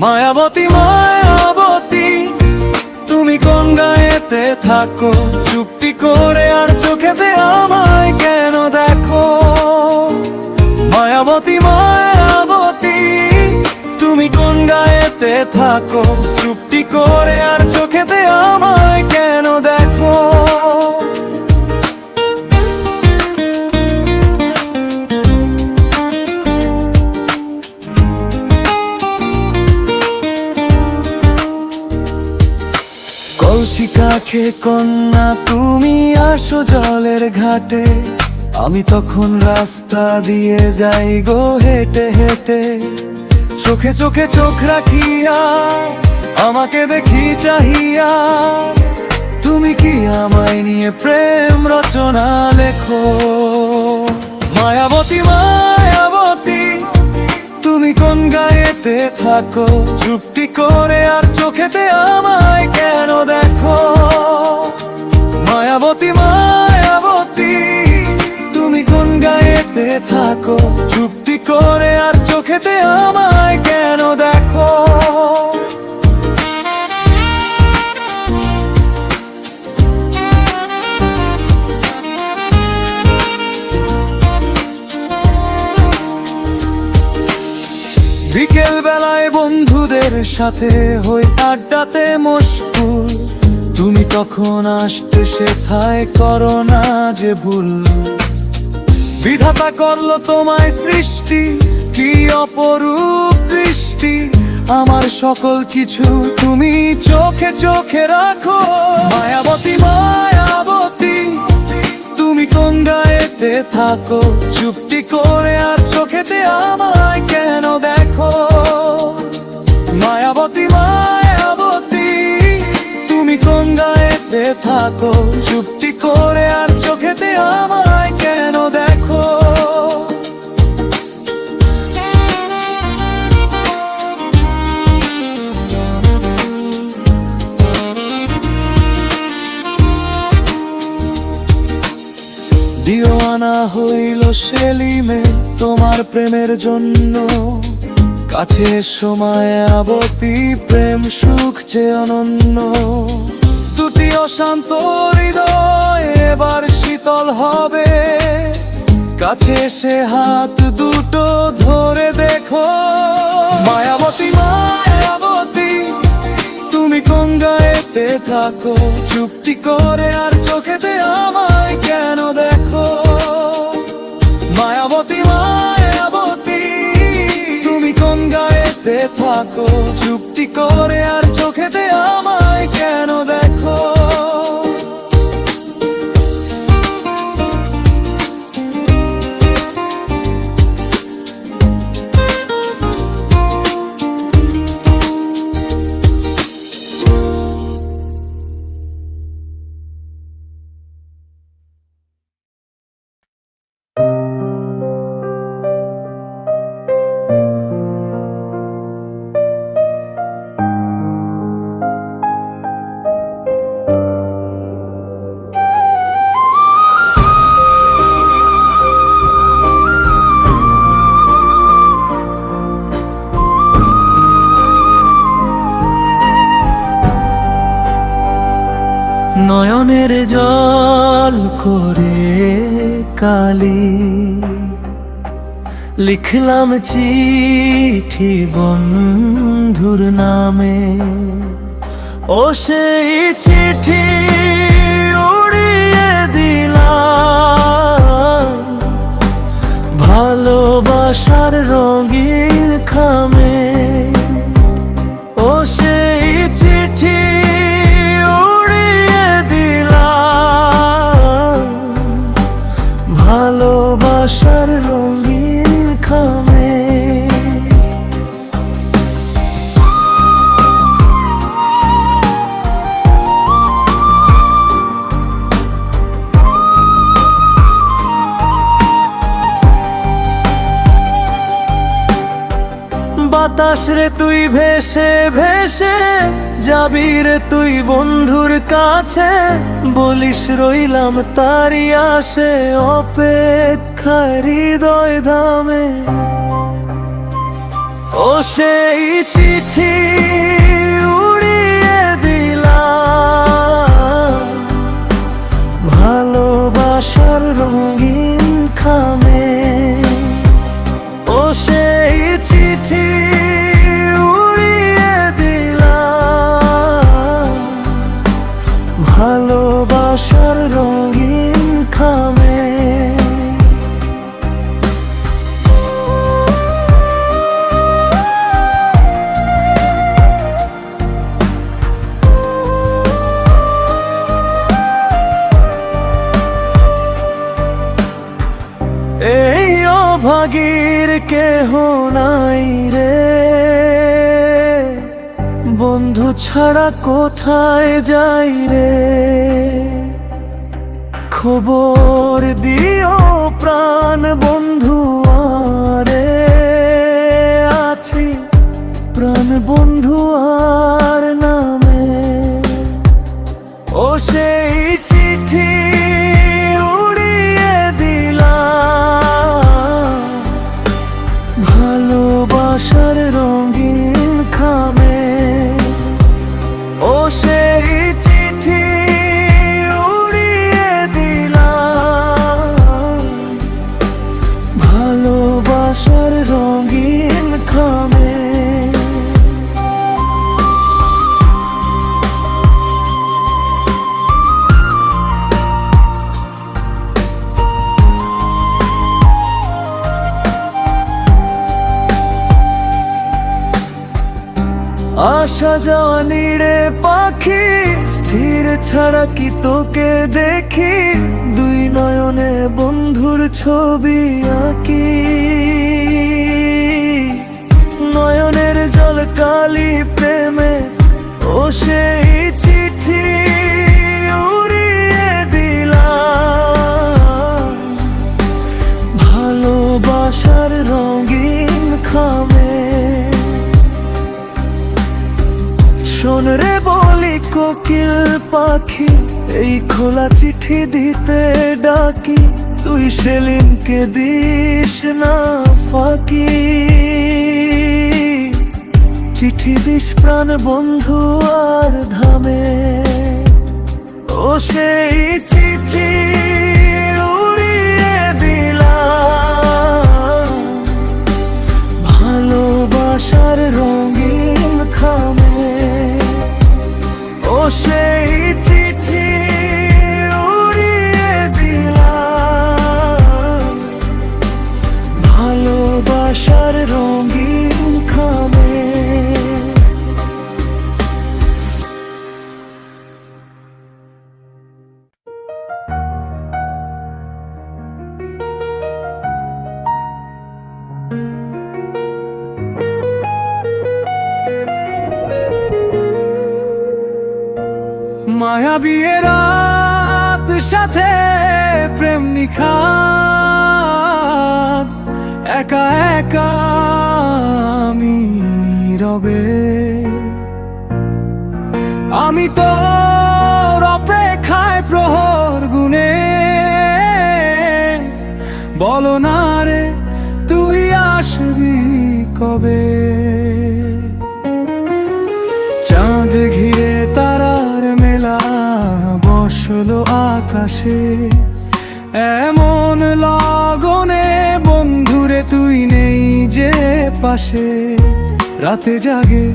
মায়াবতী মায়াবতী তুমি কোন গায়েতে থাকো, চুপটি করে আর চোখেতে আমায় কেন দেখো। মায়াবতী মায়াবতী তুমি কোন গায়েতে থাকো, চুপটি করে আর চোখেতে আমায় কেন দেখো। কলসি কাখে কন্যা তুমি আসো জলের ঘাটে, আমি তখন রাস্তা দিয়ে যাই গো হেঁটে হেঁটে। চোখে চোখে চোখ রাখিয়া আমাকে দেখি চাহিয়া, তুমি কি আমায় নিয়ে প্রেম রচনা লেখো। মায়াবতী মায়াবতী তুমি কোন গায়েতে থাকো, চুপটি করে আর চোখেতে আমায় কেন দেখো। মায়াবতী মায়াবতী তুমি কোন গায়েতে থাকো, চুপটি করে আর চোখেতে আমায় কেন দেখো। বিকেল বেলায় বন্ধুদের সাথে হই আড্ডাতে মশগুল, তুমি তখন আসতে সেথায় করো না যে ভুল। বিধাতা করলো তোমায় সৃষ্টি, কি অপরূপ দৃষ্টি, আমার সকল কিছু তুমি চোখে চোখে রাখো। মায়াবতী মায়াবতী তুমি কোন গায়েতে থাকো, চুপটি করে আর চোখেতে আমায় কেন দেখো। মায়াবতী মায়াবতী তুমি কোন গায়েতে থাকো, চুপটি করে আর চোখেতে আমায় কেন দেখো। দিওয়ানা হইল সেলিমে তোমার প্রেমের জন্য, কাছে এসো মায়াবতী প্রেম সুখ যে অনন্য। দুটি অশান্ত হৃদয় এবার শীতল হবে, কাছে এসে হাত দুটো ধরে দেখো। মায়াবতী মায়াবতী তুমি কোন গায়েতে থাকো, চুপটি করে আর চোখেতে আমায় কেন দেখো। মায়াবতী মায়াবতী তুমি কোন গায়েতে থাকো, চুপটি করে আর চোখেতে আমায় কেন দেখো। নয়নের জল করে কালি লিখলাম চিঠি বন্ধুর নামে, ও সেই চিঠি উড়িয়ে দিলাম ভালোবাসার রঙিন খামে। ও সেই চিঠি ভালোবাসার রঙিন খামে। বাতাস রে তুই ভেসে ভেসে যাবি রে তুই বন্ধুর কাছে, বলিস রইলাম তারি আসে অপেক্ষায় হৃদয় ধামে। ও ও সেই চিঠি উড়িয়ে দিলাম ভালোবাসার রঙিন খামে। ও সেই চিঠি উড়িয়ে দিলাম ভালোবাসার রঙিন খামে। এই অভাগীর কেহ নাই রে, বন্ধু ছাড়া কোথায় যাই রে। খবর দিও প্রাণ বন্ধু আরে, আছি প্রাণ বন্ধু আর নামে। ও সেই চিঠি উড়িয়ে দিলাম ভালোবাসার রঙিন খামে। ও সেই চিঠি উড়িয়ে দিলাম ভালোবাসার রঙিন খামে। আসা যাওয়া নিড়ে পাখি স্থির ছাড়া কি তোকে দেখি, দুই নয়নে বন্ধুর ছবি আঁকি। নয়নের জল কালি প্রেমে ও সেই চিঠি উড়িয়ে দিলাম ভালোবাসার রঙিন খামে। শোন রে বলি কোকিল পাখি, এই খোলা চিঠি দিতে ডাকি, তুই সেলিমকে দিস না ফাঁকি। চিঠি দিস প্রাণ বন্ধু আর ধামে। ও সেই চিঠি উড়িয়ে দিলাম ভালোবাসার রঙিন খামে। ও সেই চিঠি উড়িয়ে দিলাম ভালোবাসার রঙিন খামে। মায়াবী রাত সাথে প্রেম নিখাত, একা একা আমি নীরবে। আমি তোর অপেক্ষায় প্রহর গুনে, বলো না রে তুই আসবি কবে। চাঁদ ঘিরে তারার মেলা বসলো আকাশে, এমন লগনে বন্ধুরে তুই নেই যে পাশে। রাতে জাগে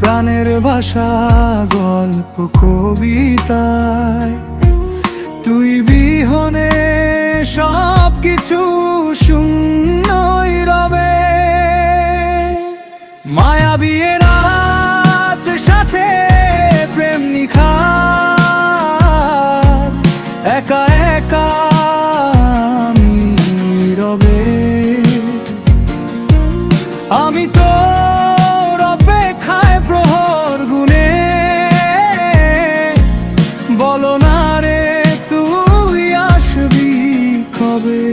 প্রাণের ভাষা গল্প কবিতায়, তুই বিহনে সব কিছু শূন্যই রবে। মায়াবী রাত সাথে প্রেম নিখাত, একা একা আমি নীরবে। আমি তোর অপেক্ষায় প্রহর গুনে, বলো না রে তুই আসবি কবে।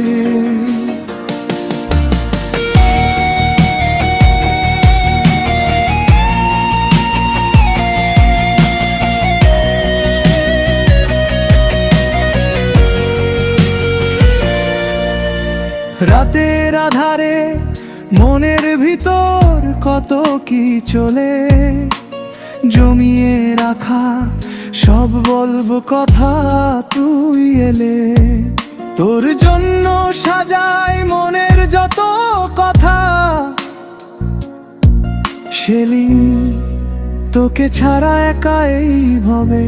রাতের আধারে মনের ভিতর কত কি চলে জমিয়ে রাখা, সব বলবো কথা তুই এলে। তোর জন্য সাজাই মনের যত কথা, সেলিম তোকে ছাড়া একা এই ভবে।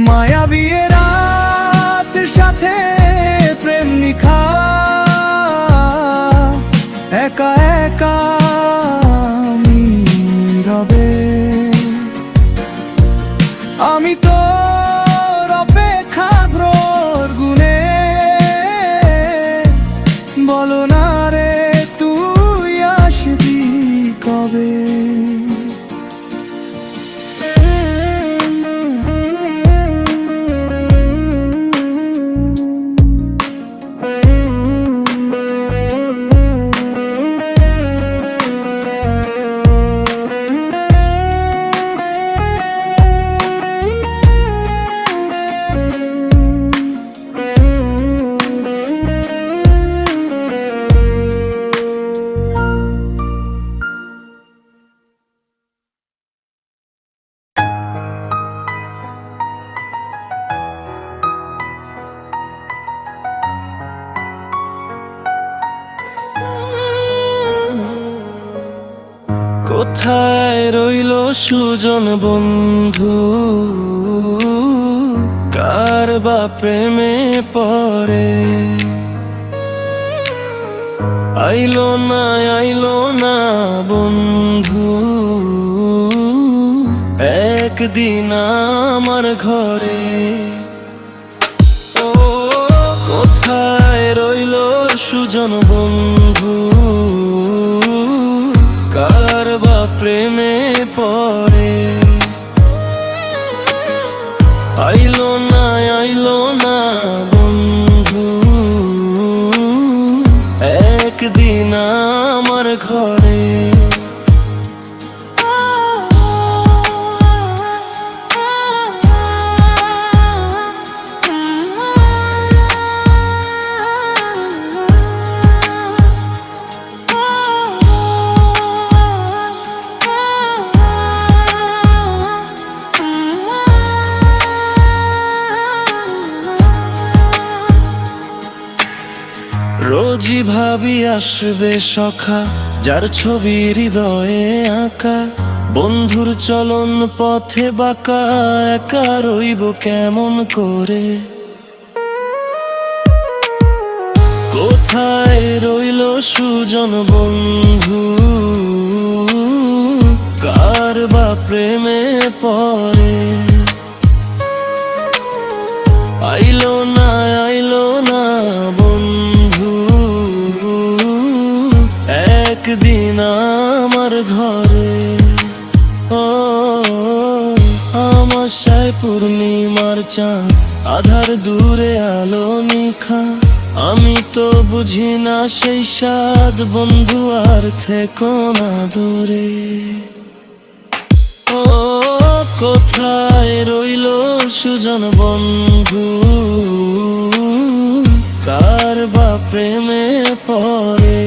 মায়াবী রাত সাথে প্রেম লিখা, একা একা আমি রবে। আমি তোর অপেক্ষা ভ্রর গুনে, বলো না রে তুই আসবি কবে। কোথায় রইল সুজন বন্ধু, কার বা প্রেমে পড়ে। আইলো না বন্ধু, একদিন আমার ঘরে। ও কোথায় রইল সুজন বন্ধু, কার বা প্রেমে পড়ে। আইলো না বন্ধু, একদিন আমার ঘরে। রোজই ভাবি আসবে সখা, যার ছবি হৃদয়ে আঁকা। বন্ধুর চলন পথে বাঁকা, একা রইব কেমন করে। কোথায় রইল সুজন বন্ধু, কার বা প্রেমে পড়ে। আইলো না বন্ধু, একদিন আমার ঘরে। ও আমাশায় পূর্ণিমার চাঁদ, আধার দূরে আলো নিখা। আমি তো বুঝি না সেই স্বাদ, বন্ধু আর থেকো না দূরে। ও কোথায় রইল সুজন বন্ধু, কার বা প্রেমে পড়ে।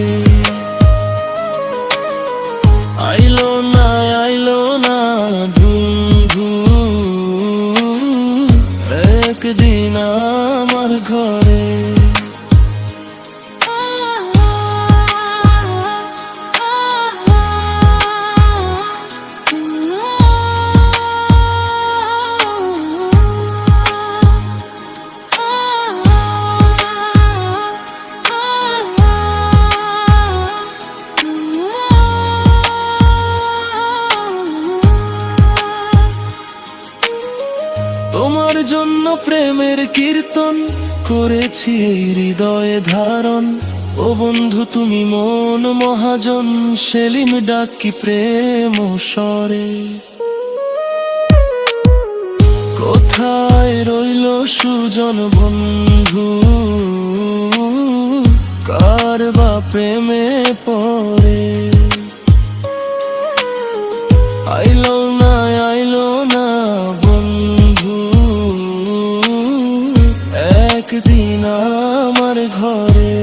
আইলো না বন্ধু, একদিন আমার ঘরে। তোমার জন্য প্রেমের কীর্তন করেছি এই হৃদয়ে ধারণ। ও বন্ধু তুমি মন মহাজন, সেলিম ডাকি প্রেম স্বরে। কোথায় রইল সুজন বন্ধু, কার বা প্রেমে পড়ে। আইলো না বন্ধু, একদিন আমার ঘরে।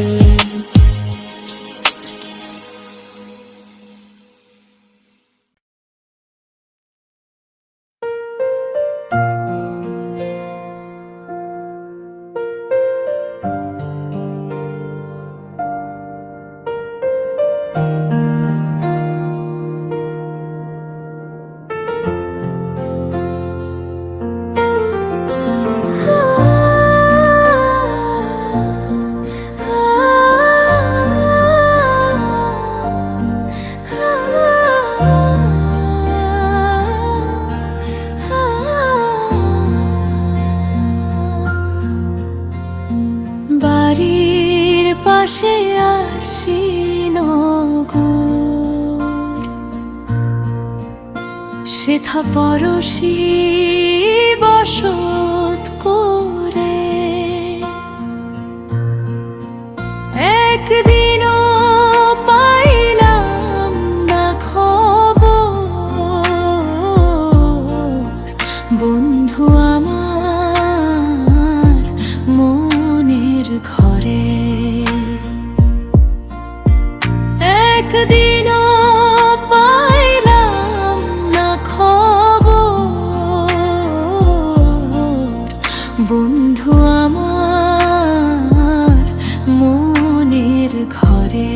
সেথা পরশি বসত করে একদিনও পাইলাম না খবর বন্ধু আমার মনের ঘরে একদিনও পাইলাম না খবর বন্ধু আমার মনের ঘরে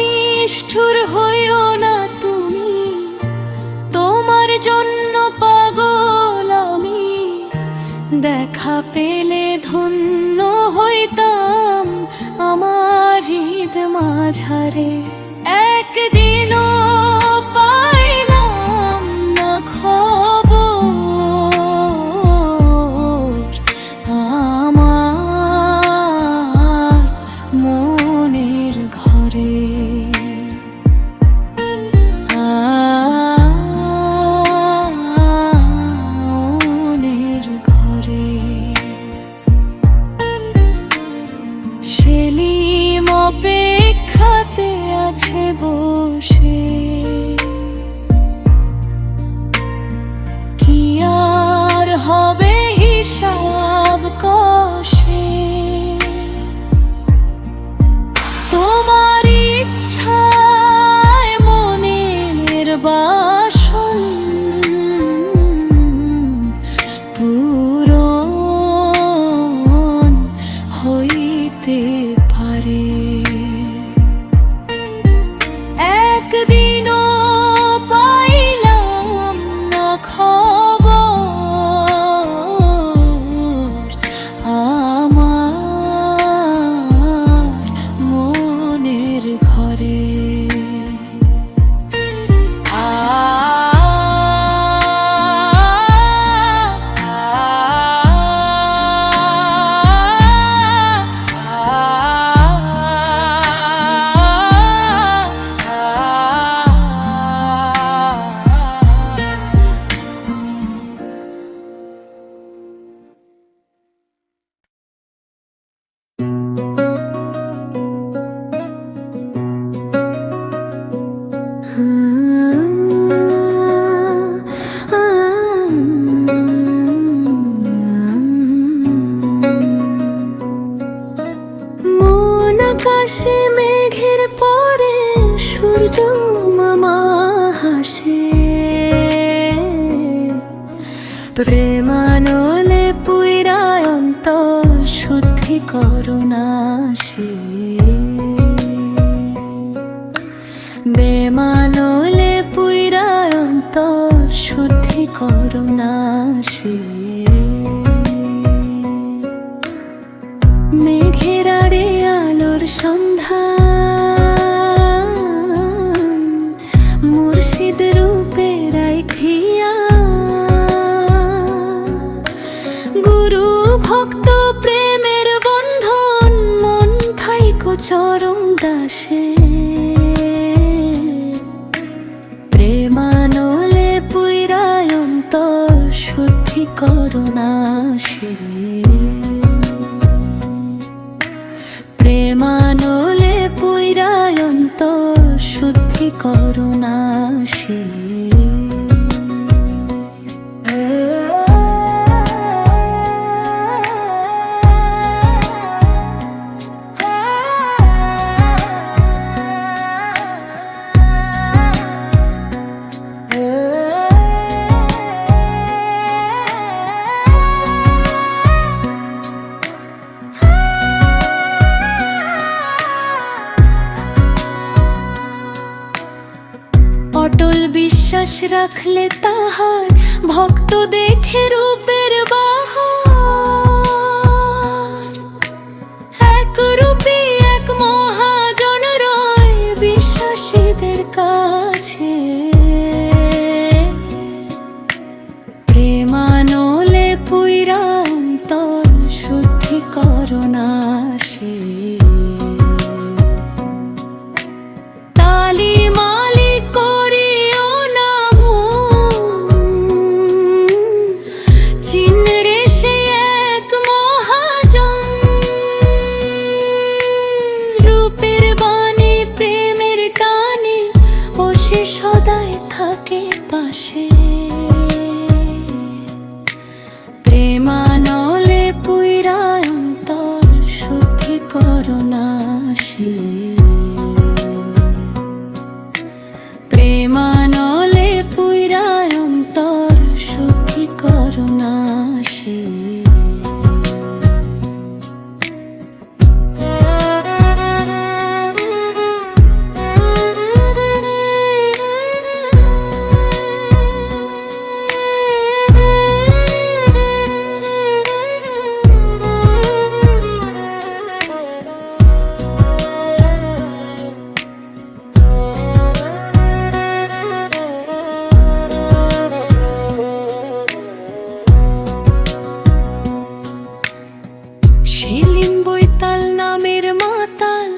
নিষ্ঠুর হইও না তুমি, তোমার জন্য পাগল আমি। দেখা পেলে ধন্য হইতাম আমার হৃদ মাঝারে। একদিনও পাইলাম না খবর আমার মনের ঘরে। সেলিম অপেক্ষাতে আছে বসে, কি আর হবে হিসাব কষে। তোমার ইচ্ছায় মনের বাসন পূরণ হইতে পারে। একদিনও পাইলাম না খবর আমার মনের ঘরে। মন আকাশে মেঘের পরে সূর্য মামা হাসে। প্রেমানলে পুইরায় অন্তর শুদ্ধি করুণা সে। বেমানলে পুইরায় অন্তর শুদ্ধি করুণা সে। মেঘের আড়ে আলোর সন্ধান মুর্শিদ রূপে রাখিয়া। গুরু ভক্ত প্রেমের বন্ধন মন থাইকো চরম দাসে। প্রেমানলে পুইরায় অন্তর শুদ্ধ সে। অটল বিশ্বাস রাখলে তাহার ভক্ত দেখে রূপের বাহার, এক রূপী এক মহাজন রয় বিশ্বাসীদের কাছে। প্রেমানলে পুইরা অন্তর শুদ্ধি করোনা সে। তালি মালি করিও না চিনরে সে এক মহাজন, রূপের বাণী প্রেমের টানে ও সে সদাই থাকে পাশে। প্রেমানলে পুইরা অন্তর শুদ্ধি করোনা সে। প্রেমানলে পুইরা অন্তর শুদ্ধি করোনা সে। সেলিম বৈতাল নামের মাতাল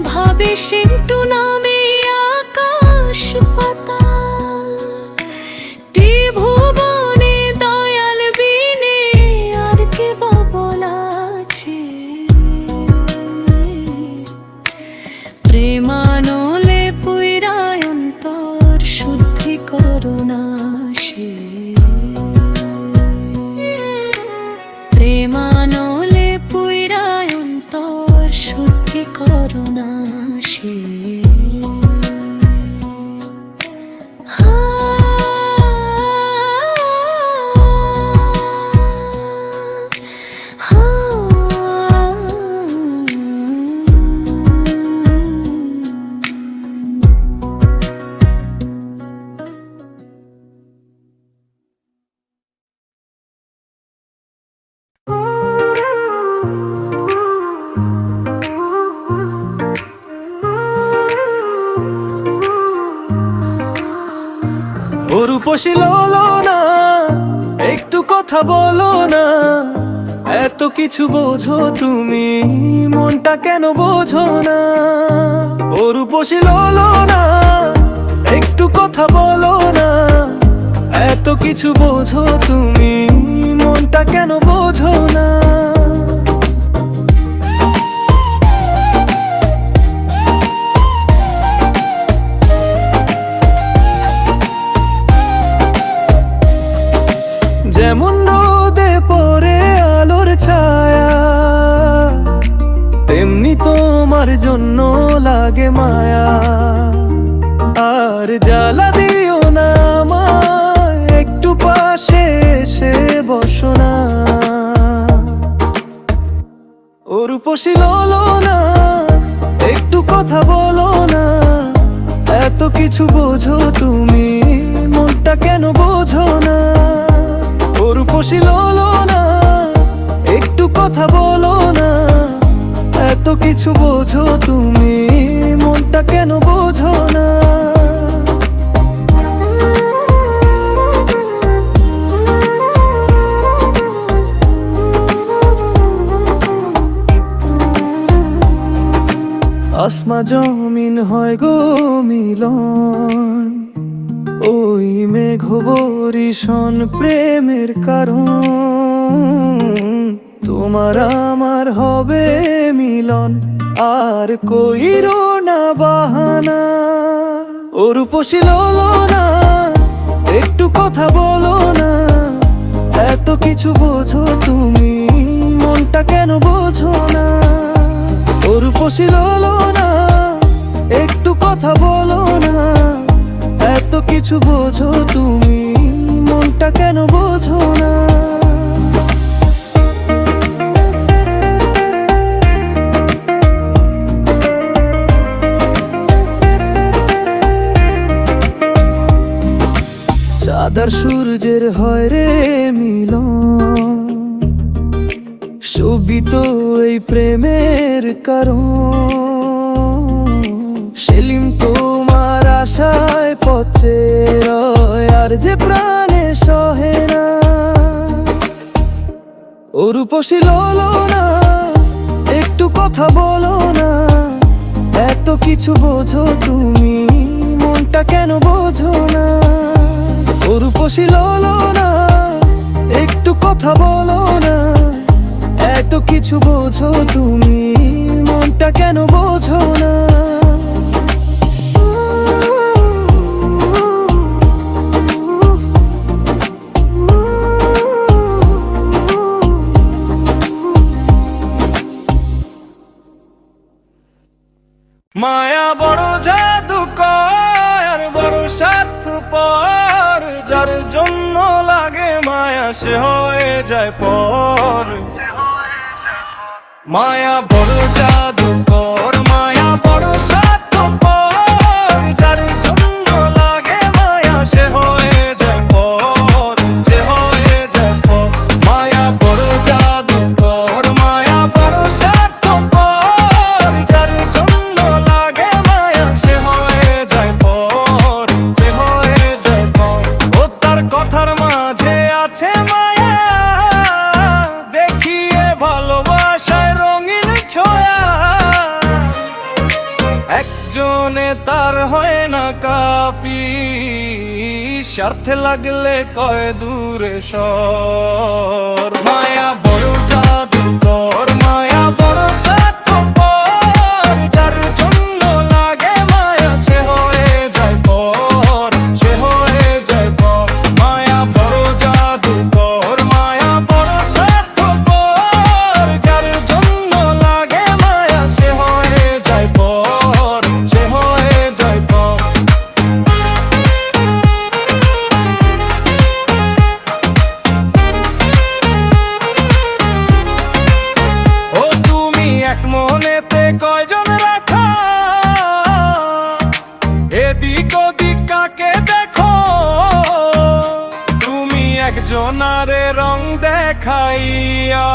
ভাবে সেন্টু নামে আকাশ পাতাল। ত্রিভুবনে দয়াল বিনে আর কে বা বলাছে। প্রেমানলে পুইরা অন্তর শুদ্ধি করোনা সে। প্রেমানলে পুইরা অন্তর শুদ্ধি করোনা সে। রূপসী ললো না, একটু কথা বলো না, এত কিছু বোঝো তুমি, মনটা কেন বোঝো না? ও রূপসী ললো না, একটু কথা বলো না, এত কিছু বোঝো তুমি, মনটা কেন বোঝো না? যেমন রোদে পড়ে আলোর ছায়া, তেমনি তোমার জন্য লাগে মায়া। আর জ্বালা দিও না আমায়, একটু পাশে এসে বসো না। ও রূপসী ললো না, একটু কথা বলো না, এত কিছু বোঝো তুমি, মনটা কেন বোঝো না? ও রূপসী ললো না, একটু কথা বলো না, এত কিছু বোঝো তুমি, মনটা কেন বোঝো না? আসমা জমিন হয় গো মিলন, ওই মেঘ বরিশন প্রেমের কারণ। তোমার আমার হবে মিলন, আর কইরো না বাহানা। ও রূপসী ললনা একটু কথা বলো না, এত কিছু বোঝো তুমি মনটা কেন বোঝো না। ও রূপসী ললনা একটু কথা বলো না, এত কিছু বোঝো তুমি মনটা কেন বোঝো না। চাঁদ আর সূর্যের হয় রে মিলন, শোভিত এই প্রেমের কারণ। সেলিম তোমার আশায় পচে রয়, আর যে প্রাণে সহে না। ও রূপসী ললনা একটু কথা বলো না, এত কিছু বোঝো তুমি মনটা কেন বোঝো না। ও রূপসী ললনা একটু কথা বলো না, এত কিছু বোঝো তুমি মনটা কেন বোঝো না। মায়া বড় জাদুকর আর বড় স্বার্থপর, যার জন্য লাগে মায়া সে হয়ে যায় পর। মায়া বড় জাদুকর, মায়া বড় স্বার্থপর, যার জন্য লাগে মায়া সে হয়ে যায় পর, সে হয়ে যায় পর। মায়া বড় জাদুকর, মায়া বড় স্বার্থপর, যার জন্য লাগে মায়া সে হয়ে যায় পর, সে হয়ে যায় পর। ও তার কথার মাঝে আছে মায়া, দেখিয়ে ভালোবাসায় রঙিন ছোঁয়া। একজনে তার হয় না কাফি, স্বার্থে লাগলে কয় দূরে সর। মায়া বড় জাদুকর, মায়া বড় স্বার্থপর, যার জন্য লাগে মায়া সে হয়ে যায় পর, সে হয়ে যায় পর। মায়া বড় জাদুকর, মায়া বড় স্বার্থপর, যার জন্য লাগে মায়া সে হয়ে যায় পর, সে হয়ে যায় পর। ও তুমি এক মনেতে কয়জন রাখা, এদিক ওদিক কাকে দেখো। তুমি একজনারে রং দেখাইয়া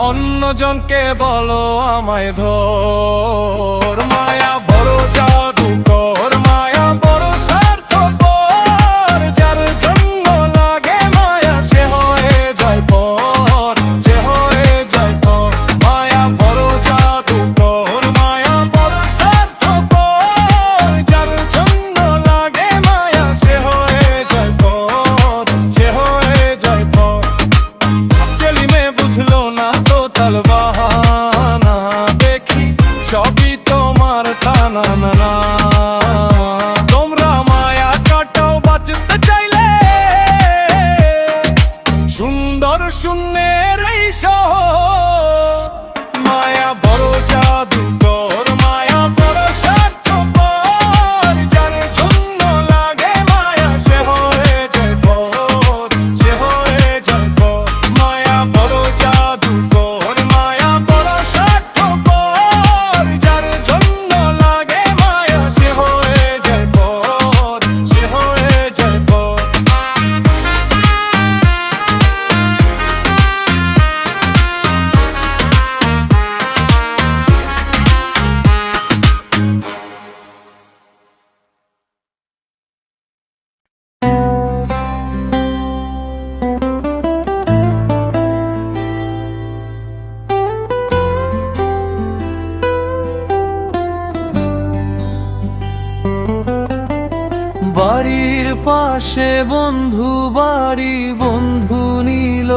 অন্যজনকে বলো আমায় ধর। মায়া বড় জাদুকর, মায়া বড় স্বার্থপর, যার জন্য লাগে মায়া সে হয়ে যায় পর, সে হয়ে যায় পর। মায়া বড় জাদুকর, মায়া বড় স্বার্থপর, যার জন্য লাগে মায়া সে হয়ে যায় পর, সে হয়ে যায় পর। সেলিমে বুঝলো না তো তাল বাহানা, দেখি সবই তোমার টানা না। তোমরা মায়া কাটাও বাঁচতে চাইলে, সুন্দর শূন্যের এই শহর। মায়া বড় জাদুকর, মায়া বড় স্বার্থপর, যার জন্য লাগে মায়া সে হয়ে যায় পর, সে হয়ে যায় পর। মায়া বড় জাদুকর, মায়া বড় স্বার্থপর, যার জন্য লাগে মায়া সে হয়ে যায় পর, সে হয়ে যায় পর। বাড়ির পাশে বন্ধু বাড়ি, বন্ধু নিল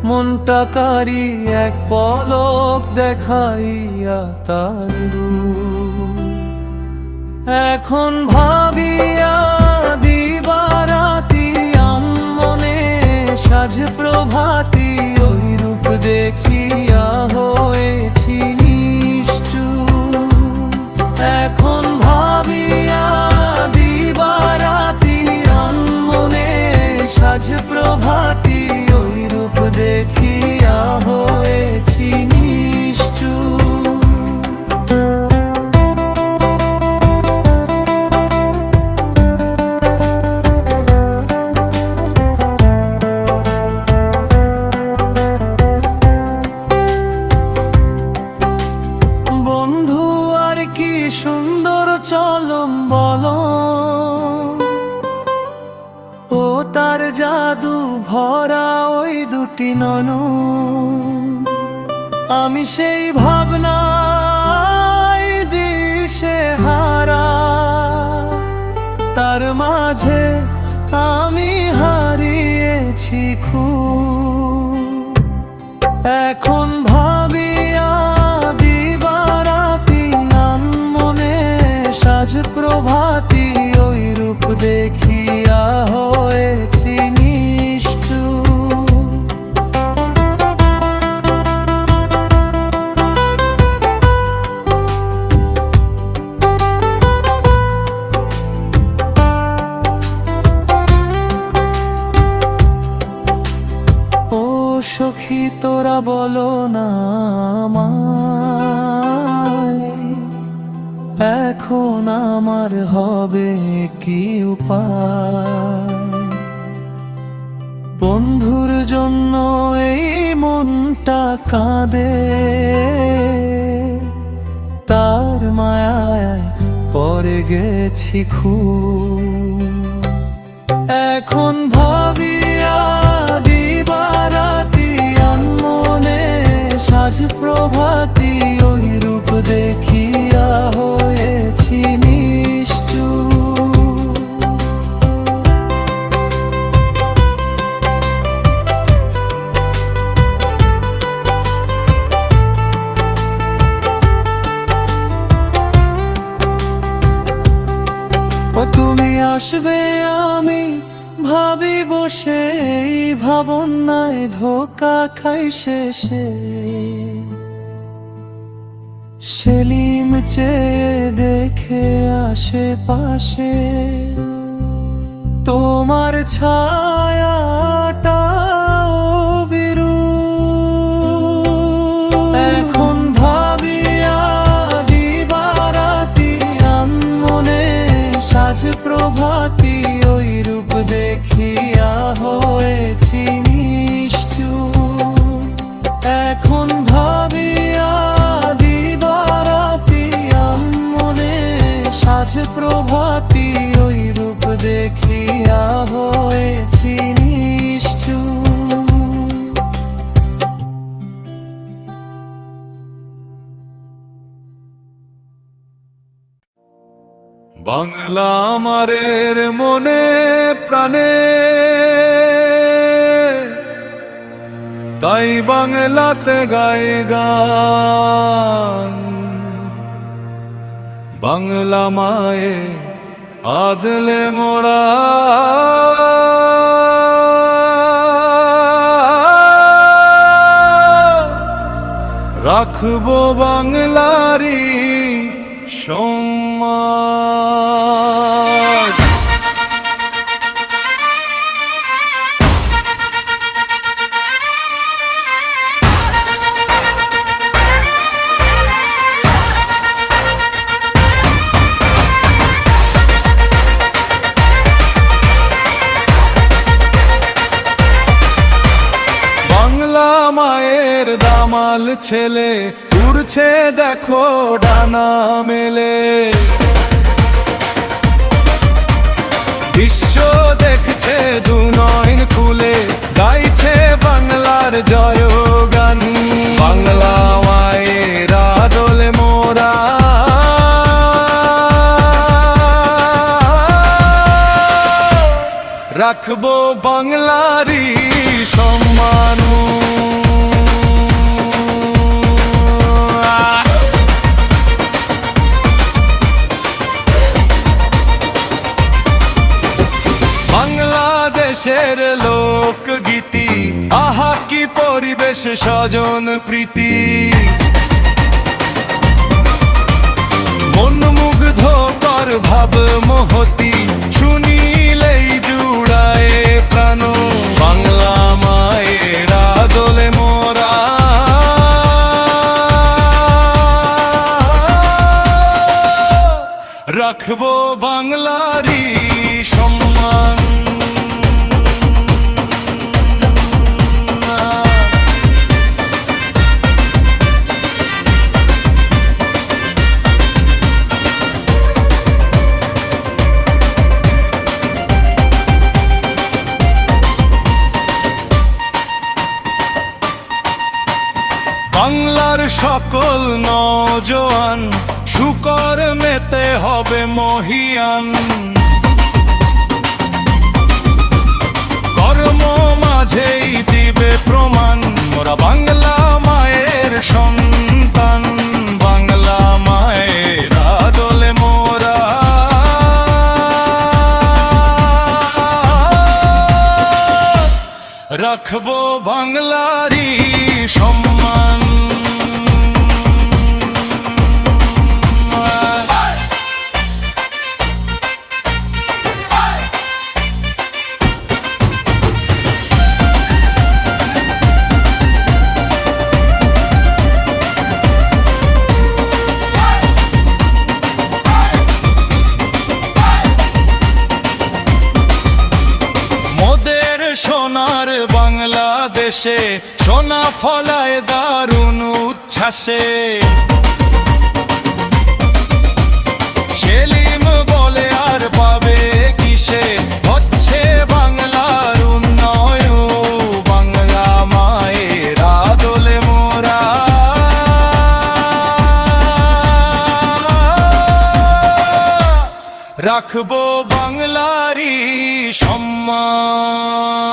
মনটা কারি, এক পলক দেখাইয়া তার রূপ। এখন ভাবিয়া দিবারাতি আনমনে সাজ প্রভাতি ওই রূপ দেখিয়া হয়েছি নিষ্ঠুর। এখন ভাবিয়া দিবারাতি আনমনে সাজ প্রভাতি ওই রূপ দেখিয়া হয়েছি নিষ্ঠুর। বন্ধু আর কি সুন্দর চলম বলো, ও তার জাদু ভরা ওই দুটি নয়ন। আমি সেই ভাবনায় দিশে হারা, তার মাঝে আমি হারিয়েছি খুব। এখন ভাবিয়া দিবারাতি আনমনে সাজ প্রভাতি ওই রূপ দেখিয়া হয়েছি নিষ্ঠুর। ও সখী তোরা বলো না আমায়, এখন আমার হবে কি উপায়? বন্ধুর জন্য এই মনটা কাঁদে, তার মায়ায় পড়ে গেছি খুব। এখন ভাবিয়া দিবারাতি আনমনে সাজ প্রভাতি ওই রূপ দেখিয়া হয়েছি নিষ্ঠুর। ও তুমি আসবে আমি ভাবি বসে, এই ভাবনায় ধোকা খাই শেষে। সেলিম চেয়ে দেখে আশেপাশে, তোমার ছায়াটা বিরূপ। এখন ভাবিয়া দিবারাতি আনমনে সাজ প্রভাতি ওই রূপ দেখিয়া হয়েছি নিষ্ঠুর। এখন ভাবিয়া দিবারাতি আনমনে সাজ প্রভাতি ওই রূপ দেখিয়া হয়েছি নিষ্ঠুর। বাংলা আমারের মনে প্রাণে, তাই বাংলাতে গাই গান। বাংলা মায়ে আদলে মোরা, রাখবো বাংলারি সম্মান। বাংলা মায়ের দামাল ছেলে উড়ছে দেখো ডানা মেলে। বিশ্ব দেখছে দু নয়ন খুলে, গাইছে বাংলার জয়গান। বাংলা মায়ের আদলে মোরা, রাখবো বাংলারি সম্মান। দেশ স্বজন প্রীতি মন মুগ্ধ কর ভাব মহতি শুনিলেই জুড়ায় প্রাণ বাংলা মায়ের আদলে মোরা রাখবো বাংলারই সম্মান বাংলার সকল নওজোয়ান শুকর মেতে হবে মহিয়ান কর্ম মাঝেই দিবে প্রমাণ মোরা বাংলা মায়ের সন্তান বাংলা মায়ের আদলে মোরা রাখবো বাংলারই সম্মান সোনার বাংলাদেশে সোনা ফলায় দারুণ উচ্ছ্বাসে সেলিম বলে আর পাবে কিসে হচ্ছে বাংলার উন্নয়ন বাংলা মায়ের আদলে মোরা রাখবো বাংলারই সম্মান।